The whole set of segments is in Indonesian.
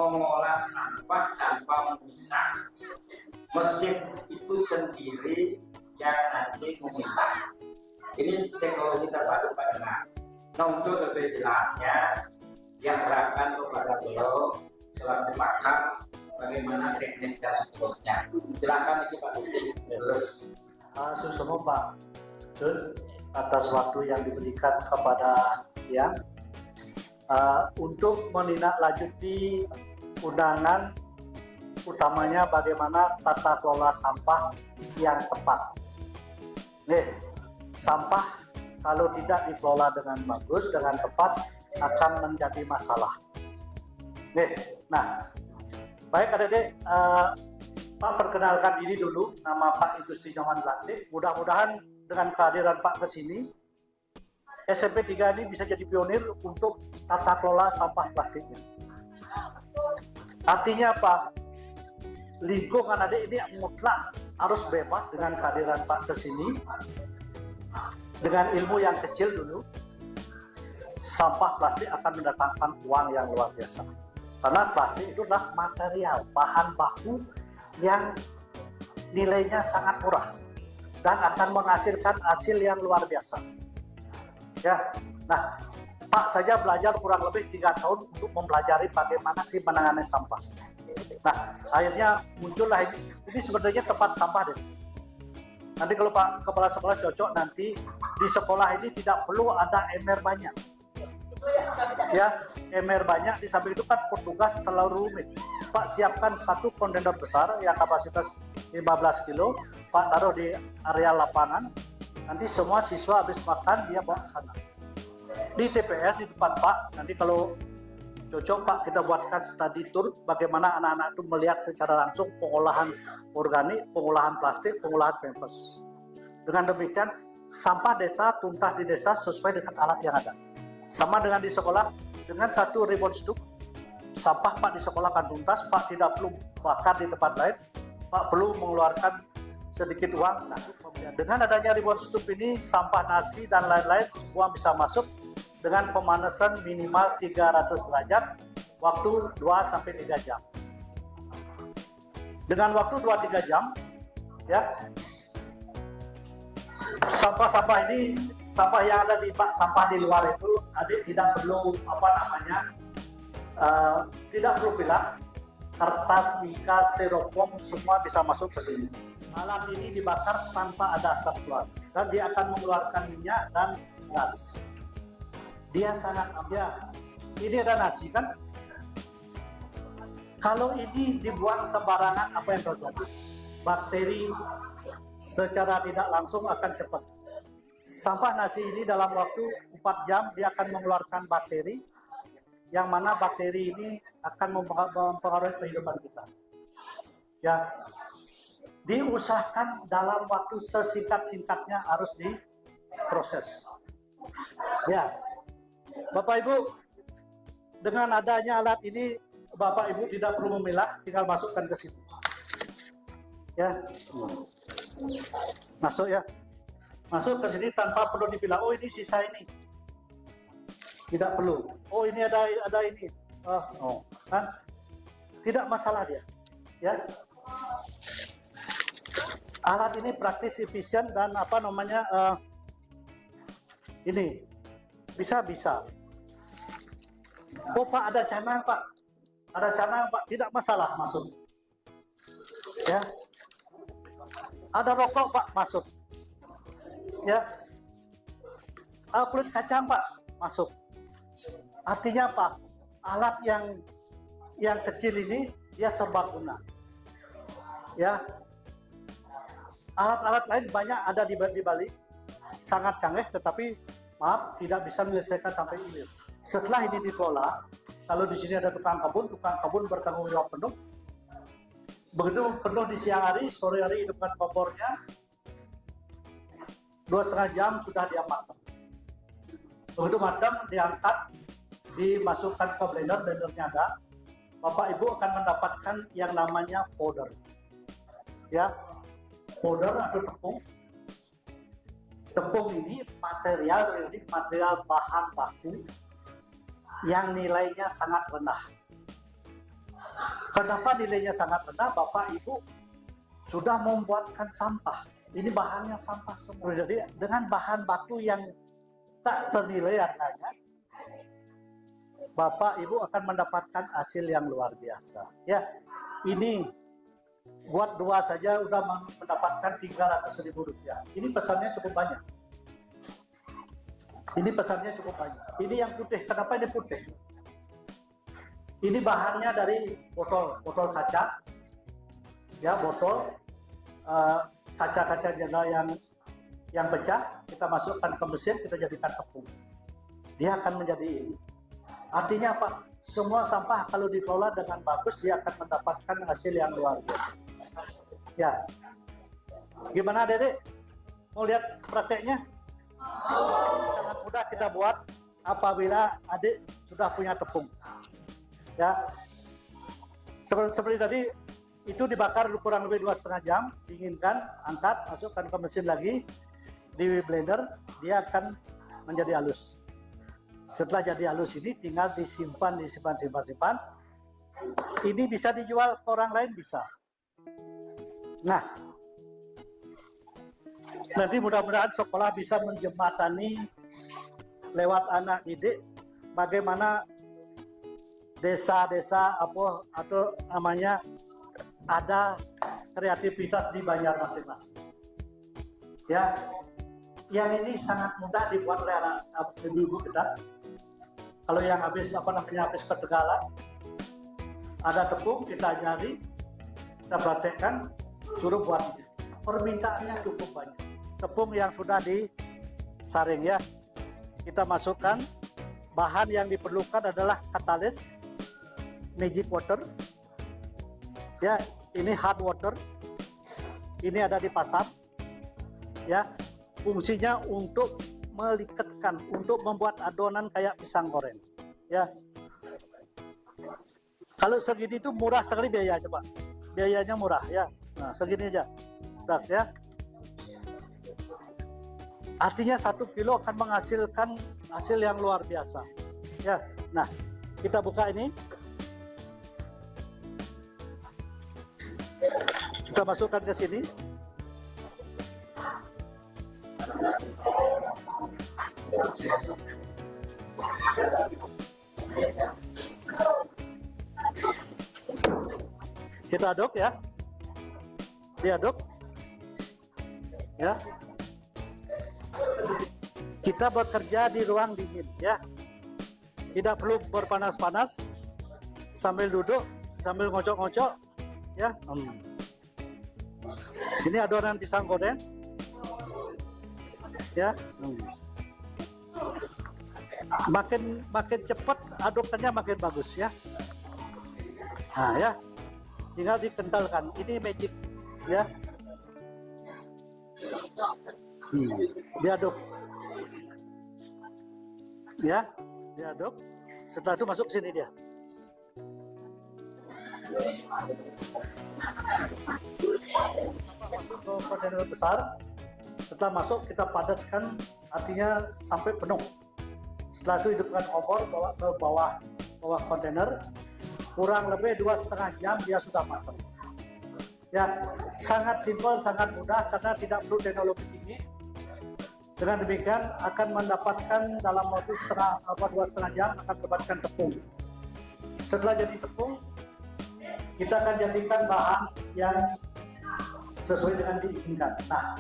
mengolah sampah tanpa memisah. Mesin itu sendiri yang nanti memilah. Ini teknologi terbaru Pak Dengar. Nah, untuk lebih jelasnya, yang serahkan kepada beliau setelah dimakan bagaimana teknis dan seterusnya. Silakan itu Pak Budi. Terus. Susomo Pak Jun atas waktu yang diberikan kepada yang untuk menindaklanjuti undangan utamanya bagaimana tata kelola sampah yang tepat. Nih, sampah kalau tidak dikelola dengan bagus, dengan tepat akan menjadi masalah. Nih, nah, baik adik-adik, Pak perkenalkan diri dulu, nama Pak Igusti Nyoman Latif. Mudah-mudahan dengan kehadiran Pak ke sini, SMP 3 ini bisa jadi pionir untuk tata kelola sampah plastiknya. Artinya apa? Lingkungan adik ini mutlak harus bebas dengan kehadiran Pak ke sini. Dengan ilmu yang kecil dulu, sampah plastik akan mendatangkan uang yang luar biasa. Karena plastik itu adalah material, bahan baku yang nilainya sangat murah dan akan menghasilkan hasil yang luar biasa. Ya, nah, Pak saja belajar kurang lebih 3 tahun untuk mempelajari bagaimana sih menangani sampah. Nah, akhirnya muncullah ini sebenarnya tempat sampah deh. Nanti kalau Pak Kepala Sekolah cocok, nanti di sekolah ini tidak perlu ada ember banyak. Ya, ember banyak, di samping itu kan petugas terlalu rumit. Pak siapkan satu kontainer besar yang kapasitas 15 kilo, Pak taruh di area lapangan, nanti semua siswa habis makan dia bawa ke sana. Di TPS, di tempat Pak, nanti kalau cocok Pak kita buatkan study tour bagaimana anak-anak itu melihat secara langsung pengolahan organik, pengolahan plastik, pengolahan pampers. Dengan demikian, sampah desa tuntas di desa sesuai dengan alat yang ada. Sama dengan di sekolah, dengan satu ribbon stuk, sampah Pak di sekolah akan tuntas, Pak tidak perlu bakar di tempat lain, Pak perlu mengeluarkan sedikit uang. Nah, dengan adanya ribbon stuk ini, sampah nasi dan lain-lain semua bisa masuk dengan pemanasan minimal 300 derajat, waktu 2-3 jam. Dengan waktu 2-3 jam, ya, sampah-sampah ini, sampah yang ada di sampah di luar itu, adik tidak perlu tidak perlu pilah, kertas, mika, styrofoam semua bisa masuk ke sini. Alat ini dibakar tanpa ada asap keluar dan dia akan mengeluarkan minyak dan gas. Dia sangat ini ada nasi kan? Kalau ini dibuang sembarangan, apa yang terjadi? Bakteri secara tidak langsung akan cepat. Sampah nasi ini dalam waktu 4 jam dia akan mengeluarkan bakteri, yang mana bakteri ini akan mempengaruhi kehidupan kita. Ya, diusahakan dalam waktu sesingkat-singkatnya harus diproses. Ya, Bapak Ibu, dengan adanya alat ini, Bapak Ibu tidak perlu memilah, tinggal masukkan ke situ. Ya, masuk ya, masuk ke sini tanpa perlu dipilah. Oh ini sisa ini, tidak perlu. Oh ini ada ini, kan? Tidak masalah dia. Ya, alat ini praktis, efisien dan ini. Bisa. Oh Pak, ada canang Pak. Ada canang Pak, tidak masalah masuk. Ya. Ada rokok Pak, masuk. Ya. Kulit kacang Pak, masuk. Artinya Pak, alat yang kecil ini dia serbaguna. Ya. Alat-alat lain banyak ada di Bali, sangat canggih, tetapi maaf, tidak bisa menyelesaikan sampai ini. Setelah ini dikelola, kalau di sini ada tukang kebun bertanggung jawab penuh. Begitu penuh di siang hari, sore hari hidupkan kompornya, 2,5 jam sudah dia matang. Begitu matang, diangkat, dimasukkan ke blendernya ada. Bapak Ibu akan mendapatkan yang namanya powder. Ya, powder atau tepung. Tepung ini material bahan baku yang nilainya sangat rendah. Kenapa nilainya sangat rendah? Bapak Ibu sudah membuatkan sampah. Ini bahannya sampah semua. Jadi dengan bahan baku yang tak ternilai harganya, Bapak Ibu akan mendapatkan hasil yang luar biasa. Ya, ini buat dua saja udah mendapatkan 300.000 rupiah. Ini pesannya cukup banyak. Ini pesannya cukup banyak. Ini yang putih. Kenapa ini putih? Ini bahannya dari botol kaca. Ya, botol kaca-kaca jendela yang pecah, kita masukkan ke mesin, kita jadikan tepung. Dia akan menjadi ini. Artinya apa? Semua sampah kalau dikelola dengan bagus, dia akan mendapatkan hasil yang luar biasa. Ya, gimana Dedek? Mau lihat prakteknya? Sangat mudah kita buat apabila adik sudah punya tepung. Ya, seperti tadi itu dibakar kurang lebih 2,5 jam, dinginkan, angkat, masukkan ke mesin lagi, di blender, dia akan menjadi halus. Setelah jadi halus ini tinggal disimpan. Ini bisa dijual ke orang lain, bisa. Nah, nanti mudah-mudahan sekolah bisa menjembatani lewat anak didik bagaimana desa-desa atau namanya ada kreativitas di Banjar masing-masing. Ya, yang ini sangat mudah dibuat oleh anak ibu kita. Kalau yang habis ke Tegalan, ada tepung, kita nyari, kita praktekkan, suruh buat. Permintaannya cukup banyak. Tepung yang sudah disaring ya, kita masukkan. Bahan yang diperlukan adalah katalis, magic water, ya, ini hard water, ini ada di pasar, ya, fungsinya untuk meliketkan, untuk membuat adonan kayak pisang goreng, ya. Kalau segini itu murah sekali biaya, coba, biayanya murah, ya. Nah, segini aja, udah, ya. Artinya 1 kilo akan menghasilkan hasil yang luar biasa, ya. Nah, kita buka ini. Kita masukkan ke sini. Kita aduk ya. Diaduk. Ya. Kita bekerja di ruang dingin ya. Tidak perlu berpanas-panas. Sambil duduk, sambil ngocok-ngocok ya. Ini adonan pisang goreng. Ya. Makin cepat adukannya makin bagus ya. Nah ya. Tinggal dikentalkan. Ini magic ya. Diaduk. Ya, diaduk. Setelah itu masuk sini dia. Masuk ke kontainer besar. Setelah masuk kita padatkan, artinya sampai penuh. Setelah itu hidupkan kompor, bawa ke bawah kontainer. Kurang lebih 2,5 jam dia sudah matang. Ya, sangat simpel, sangat mudah karena tidak perlu teknologi tinggi. Dengan demikian akan mendapatkan dalam waktu 2,5 jam akan mendapatkan tepung. Setelah jadi tepung, kita akan jadikan bahan yang sesuai dengan diinginkan. Nah,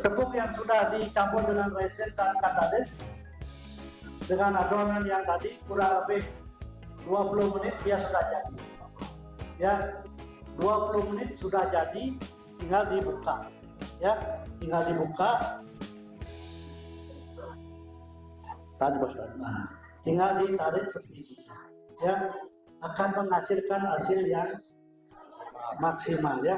tepung yang sudah dicampur dengan resin dan katalis dengan adonan yang tadi kurang lebih 20 menit dia sudah jadi. Ya, 20 menit sudah jadi, tinggal dibuka. Ya, tinggal dibuka. Tadi bos. Nah, tinggal ditarik seperti ini. Ya, akan menghasilkan hasil yang maksimal ya.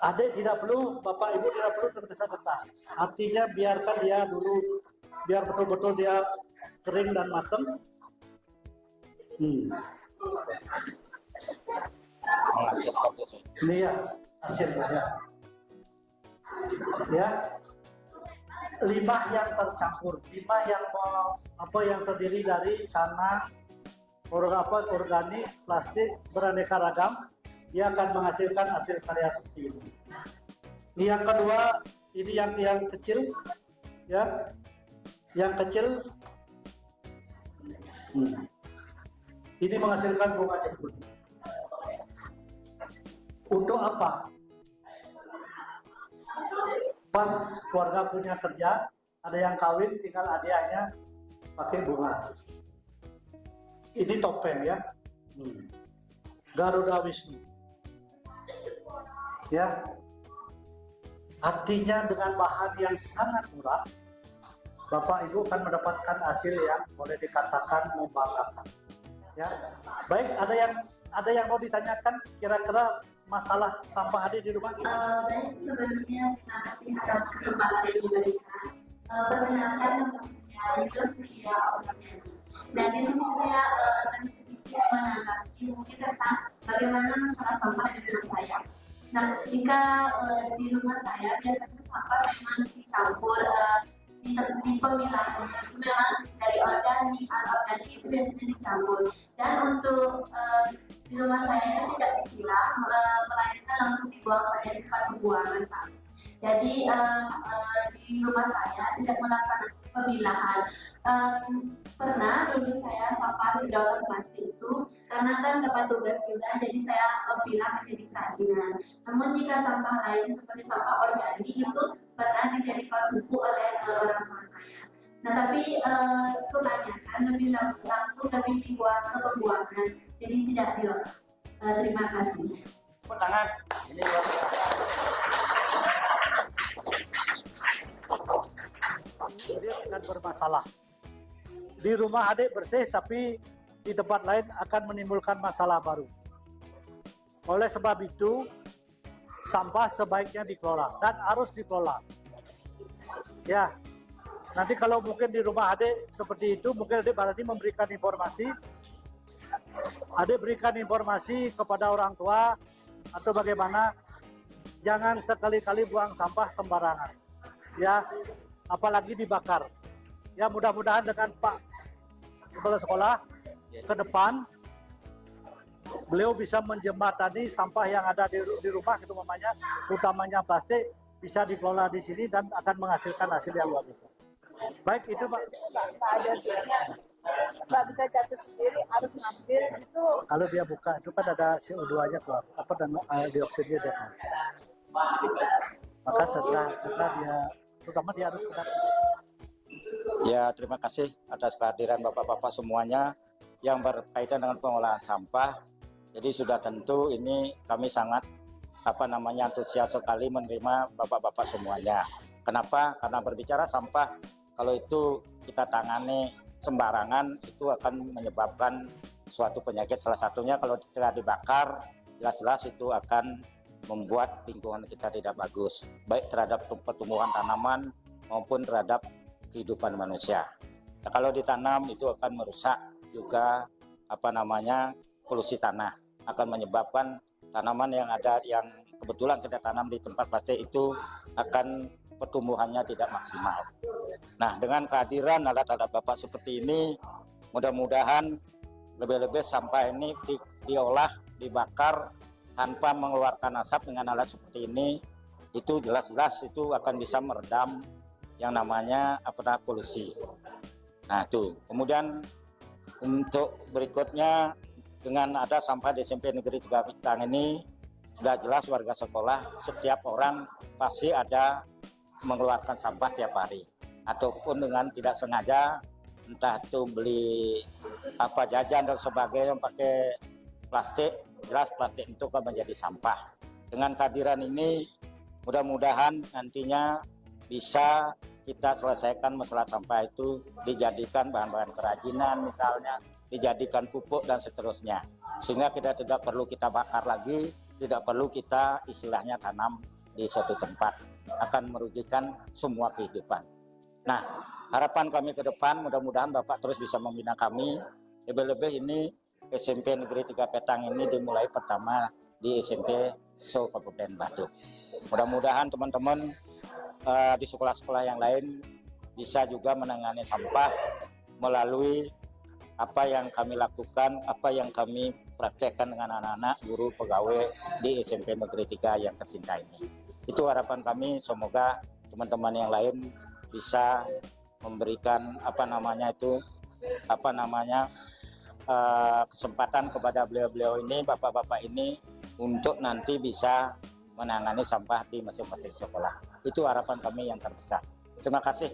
Adik tidak perlu, bapak ibu tidak perlu tergesa-gesa. Artinya biarkan dia dulu, biar betul-betul dia kering dan matang. Ini ya hasilnya ya. Ya, limbah yang tercampur, limbah yang terdiri dari canang, organik, plastik, beraneka ragam, dia akan menghasilkan hasil karya seperti ini. Yang kedua, ini yang kecil, ya, yang kecil, ini menghasilkan bunga jenggot. Untuk apa? Pas keluarga punya kerja, ada yang kawin, tinggal adiknya pakai bunga. Ini topeng ya, Garuda Wisnu. Ya, artinya dengan bahan yang sangat murah, Bapak Ibu akan mendapatkan hasil yang boleh dikatakan membanggakan. Ya, baik. Ada yang mau ditanyakan kira-kira masalah sampah adik di rumah? Baik, sebelumnya terima kasih atas kesempatan yang diberikan. Perkenalkan nama saya Yusuf Ria Organisasi. Dan di sini saya akan sedikit menanggapi mungkin tentang bagaimana masalah sampah di rumah saya. Nah, jika di rumah saya biasanya sampah memang dicampur di pemilahan itu memang dari organik, anorganik itu biasanya dicampur. Dan untuk di rumah saya itu tidak dipilah, melainkan langsung dibuang saja di tempat pembuangan, Pak. Jadi di rumah saya tidak melakukan pemilahan. Pernah dulu saya sampah sedotan plastik itu karena kan dapat tugas juga, jadi saya pilah menjadi kerajinan. Namun jika sampah lain seperti sampah organik itu pernah dijadikan pupuk oleh orang tua saya. Nah, tapi kebanyakan lebih langsung lebih dibuang ke pembuangan, jadi tidak diolah. Terima kasih. Tangan. Ini Dia akan bermasalah. Di rumah adik bersih, tapi di tempat lain akan menimbulkan masalah baru. Oleh sebab itu, sampah sebaiknya dikelola dan harus dikelola. Ya, nanti kalau mungkin di rumah adik seperti itu, mungkin adik berarti memberikan informasi. Adik berikan informasi kepada orang tua atau bagaimana, jangan sekali-kali buang sampah sembarangan. Ya, apalagi dibakar. Ya, mudah-mudahan dengan Pak Kepala Sekolah ke depan beliau bisa menjembatani sampah yang ada di rumah gitu mamanya, utamanya plastik, bisa dikelola di sini dan akan menghasilkan hasil yang luar biasa. Baik, itu Pak. Nggak bisa jatuh sendiri, harus ngambil itu. Kalau dia buka itu kan ada CO2-nya keluar, apa dan dioksidnya dia keluar. Maka setelah dia, terutama dia harus kena. Ya, terima kasih atas kehadiran Bapak-Bapak semuanya yang berkaitan dengan pengolahan sampah. Jadi sudah tentu ini kami sangat antusias sekali menerima Bapak-Bapak semuanya. Kenapa? Karena berbicara sampah, kalau itu kita tangani sembarangan itu akan menyebabkan suatu penyakit. Salah satunya kalau tidak dibakar, jelas-jelas itu akan membuat lingkungan kita tidak bagus, baik terhadap pertumbuhan tanaman maupun terhadap kehidupan manusia. Nah, kalau ditanam itu akan merusak juga polusi tanah, akan menyebabkan tanaman yang kebetulan kita tanam di tempat plastik itu akan pertumbuhannya tidak maksimal. Nah, dengan kehadiran alat-alat Bapak seperti ini, mudah-mudahan lebih-lebih sampah ini diolah, dibakar tanpa mengeluarkan asap dengan alat seperti ini, itu jelas-jelas itu akan bisa meredam yang namanya polusi. Nah, itu. Kemudian untuk berikutnya, dengan ada sampah di SMP Negeri 3 Petang ini, sudah jelas warga sekolah setiap orang pasti ada mengeluarkan sampah tiap hari, ataupun dengan tidak sengaja, entah itu beli jajan dan sebagainya pakai plastik, jelas plastik itu kan menjadi sampah. Dengan kehadiran ini, mudah-mudahan nantinya bisa kita selesaikan masalah sampah itu, dijadikan bahan-bahan kerajinan misalnya, dijadikan pupuk dan seterusnya, sehingga kita tidak perlu kita bakar lagi, tidak perlu kita istilahnya tanam di suatu tempat, akan merugikan semua kehidupan. Nah, harapan kami ke depan, mudah-mudahan Bapak terus bisa membina kami, lebih-lebih ini SMP Negeri 3 Petang ini dimulai pertama di SMP So Kabupaten Badung. Mudah-mudahan teman-teman di sekolah-sekolah yang lain bisa juga menangani sampah melalui apa yang kami lakukan, apa yang kami praktekkan dengan anak-anak guru pegawai di SMP Negeri 3 yang tercinta ini. Itu harapan kami, semoga teman-teman yang lain bisa memberikan kesempatan kepada beliau-beliau ini, bapak-bapak ini, untuk nanti bisa menangani sampah di masing-masing sekolah. Itu harapan kami yang terbesar. Terima kasih.